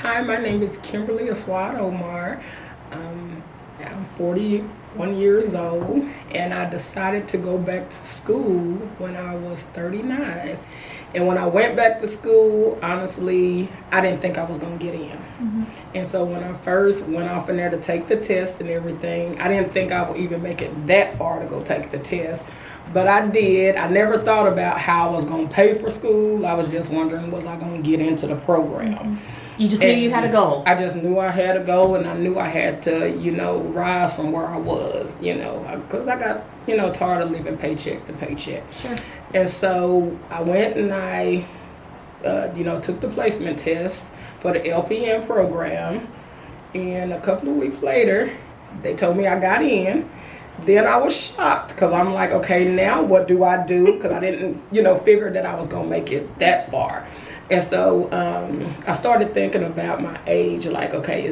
Hi, my name is Kimberly Aswadomar. I'm 41 years old, and I decided to go back to school when I was 39. And when I went back to school, honestly, I didn't think I was going to get in. And so when I first went off in there to take the test and everything, I didn't think I would even make it that far to go take the test. But I did. I never thought about how I was going to pay for school. I was just wondering, was I going to get into the program? You just knew you had a goal. I just knew I had a goal, and I knew I had to, rise from where I was, because I got, tired of living paycheck to paycheck. Sure. And so I went and I, took the placement test for the LPN program. And a couple of weeks later, they told me I got in. Then I was shocked because I'm like, okay, now what do I do? Because I didn't, figure that I was going to make it that far. And so I started thinking about my age, like, okay,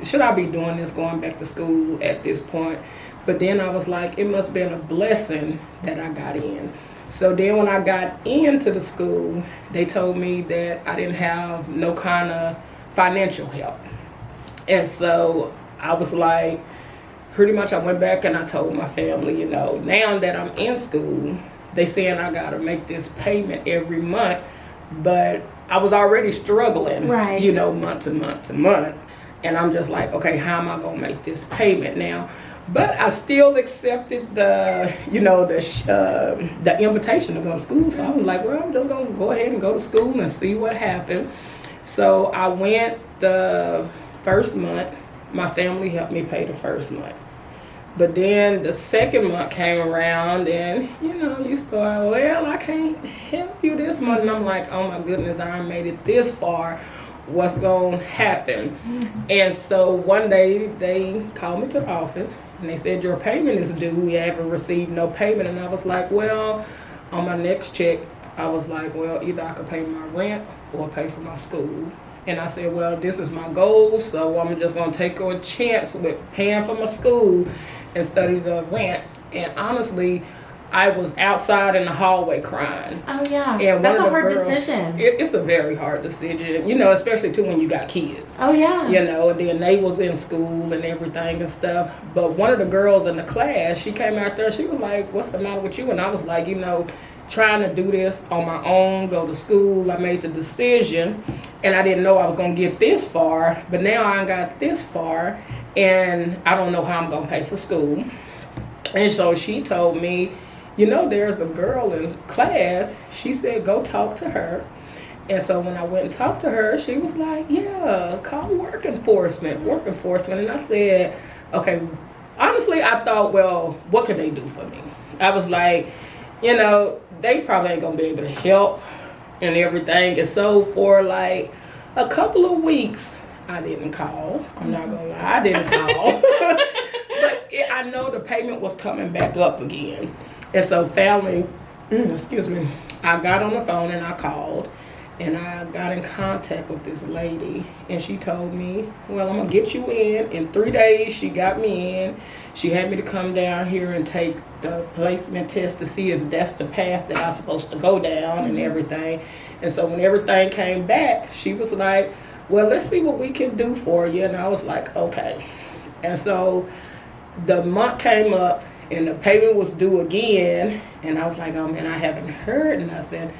should I be doing this, going back to school at this point? But then I was like, it must have been a blessing that I got in. So then when I got into the school, they told me that I didn't have no kind of financial help. And so I was like, pretty much I went back and I told my family, now that I'm in school, they saying I got to make this payment every month. But I was already struggling, right, month to month to month. And I'm just like, okay, how am I going to make this payment now? But I still accepted the invitation to go to school. So I was like, well, I'm just going to go ahead and go to school and see what happened. So I went the first month. My family helped me pay the first month. But then the second month came around and, you start, well, I can't help you this month. And I'm like, oh my goodness, I made it this far. What's going to happen? And so one day they called me to the office and they said, your payment is due. We haven't received no payment. And I was like, well, on my next check, I was like, well, either I could pay my rent or pay for my school. And I said, well, this is my goal, so I'm just going to take a chance with paying for my school and study the rent. And honestly, I was outside in the hallway crying. Oh, yeah. And that's a hard decision. It's a very hard decision, especially too when you got kids. Oh, yeah. And then they was in school and everything and stuff. But one of the girls in the class, she came out there, she was like, what's the matter with you? And I was like, trying to do this on my own, go to school. I made the decision, and I didn't know I was going to get this far, but now I got this far, and I don't know how I'm going to pay for school. And so she told me, there's a girl in class. She said, go talk to her. And so when I went and talked to her, she was like, yeah, call work enforcement. And I said, okay, honestly, I thought, well, what can they do for me? I was like, they probably ain't gonna be able to help and everything. And so for like a couple of weeks, I didn't call. I'm not gonna lie, I didn't call. But I know the payment was coming back up again. And so family, I got on the phone and I called. And I got in contact with this lady, and she told me, well, I'm going to get you in. In 3 days, she got me in. She had me to come down here and take the placement test to see if that's the path that I'm supposed to go down and everything. And so when everything came back, she was like, well, let's see what we can do for you. And I was like, okay. And so the month came up, and the payment was due again. And I was like, oh, man, I haven't heard nothing.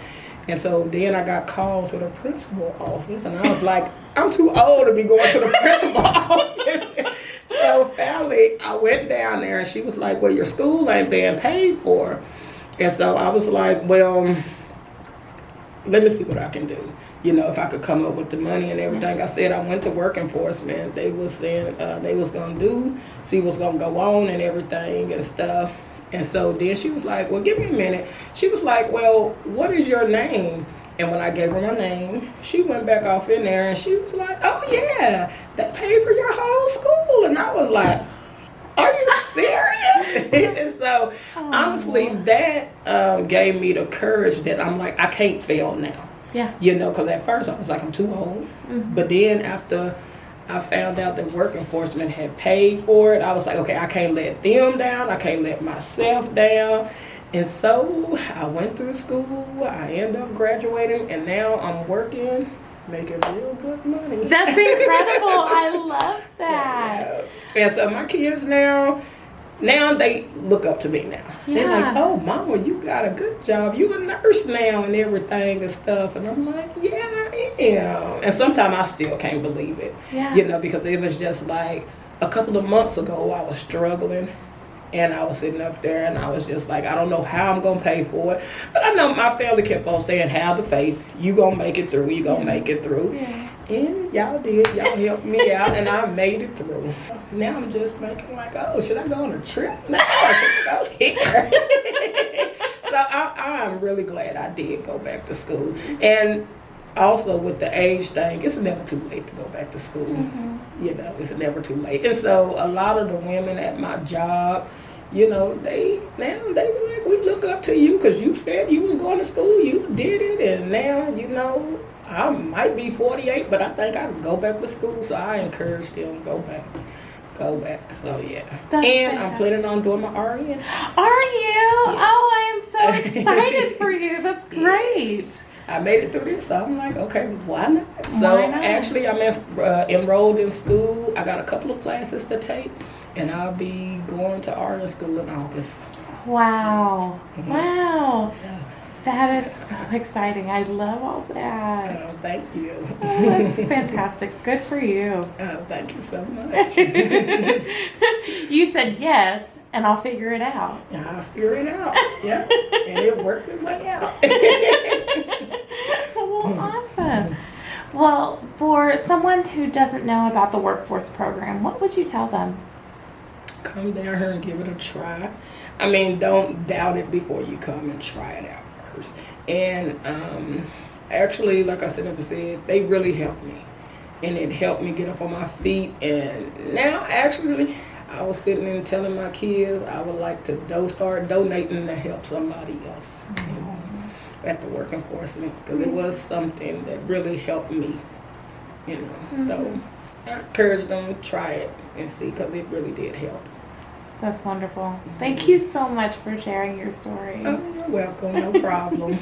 And so then I got called to the principal office, and I was like, I'm too old to be going to the principal office. So finally, I went down there, and she was like, well, your school ain't being paid for. And so I was like, well, let me see what I can do. If I could come up with the money and everything. I said I went to work enforcement. They was saying they was going to see what's going to go on and everything and stuff. And so then she was like, well, give me a minute. She was like, well, what is your name? And when I gave her my name, she went back off in there and she was like, oh, yeah, they paid for your whole school. And I was like, are you serious? And so, honestly, that gave me the courage that I'm like, I can't fail now. Yeah. Because at first I was like, I'm too old. Mm-hmm. But then after I found out that work enforcement had paid for it, I was like, okay, I can't let them down. I can't let myself down. And so I went through school. I ended up graduating, and now I'm working making real good money. That's incredible. I love that. And so my kids now they look up to me now. They're like, oh, Mama, you got a good job. You a nurse now and everything and stuff. And I'm like, yeah, I am. And sometimes I still can't believe it. Yeah. You know, because it was just like a couple of months ago I was struggling. And I was sitting up there and I was just like, I don't know how I'm going to pay for it. But I know my family kept on saying, have the faith. You going to make it through. You going to make it through. Yeah. And y'all did. Y'all helped me out and I made it through. Now I'm just making like, oh, should I go on a trip? No, I should go here. So I'm really glad I did go back to school. And also with the age thing, it's never too late to go back to school. Mm-hmm. You know, it's never too late. And so a lot of the women at my job, you know, they were like, we look up to you because you said you was going to school, you did it, and now, you know, I might be 48, but I think I can go back to school. So I encourage them, go back. So yeah. That's and fantastic. I'm planning on doing my RN. Are you? Yes. Oh, I am so excited for you. That's great. Yes. I made it through this, so I'm like, okay, why not? So actually, I'm enrolled in school. I got a couple of classes to take, and I'll be going to RN school in August. Wow. Mm-hmm. Wow. So, that is so exciting. I love all that. Oh, thank you. Oh, that's fantastic. Good for you. Oh, thank you so much. You said yes, and I'll figure it out. Yeah, I'll figure it out. Yeah, and it'll work its way out. Well, awesome. Well, for someone who doesn't know about the workforce program, what would you tell them? Come down here and give it a try. I mean, don't doubt it before you come and try it out first. And actually, like I said, they really helped me. And it helped me get up on my feet. And now, actually, I was sitting and telling my kids I would like to start donating to help somebody else. Mm-hmm. You know, at the work enforcement, because it was something that really helped me. You know, mm-hmm. So I encourage them to try it and see, because it really did help. That's wonderful. Mm-hmm. Thank you so much for sharing your story. Oh, you're welcome. No problem.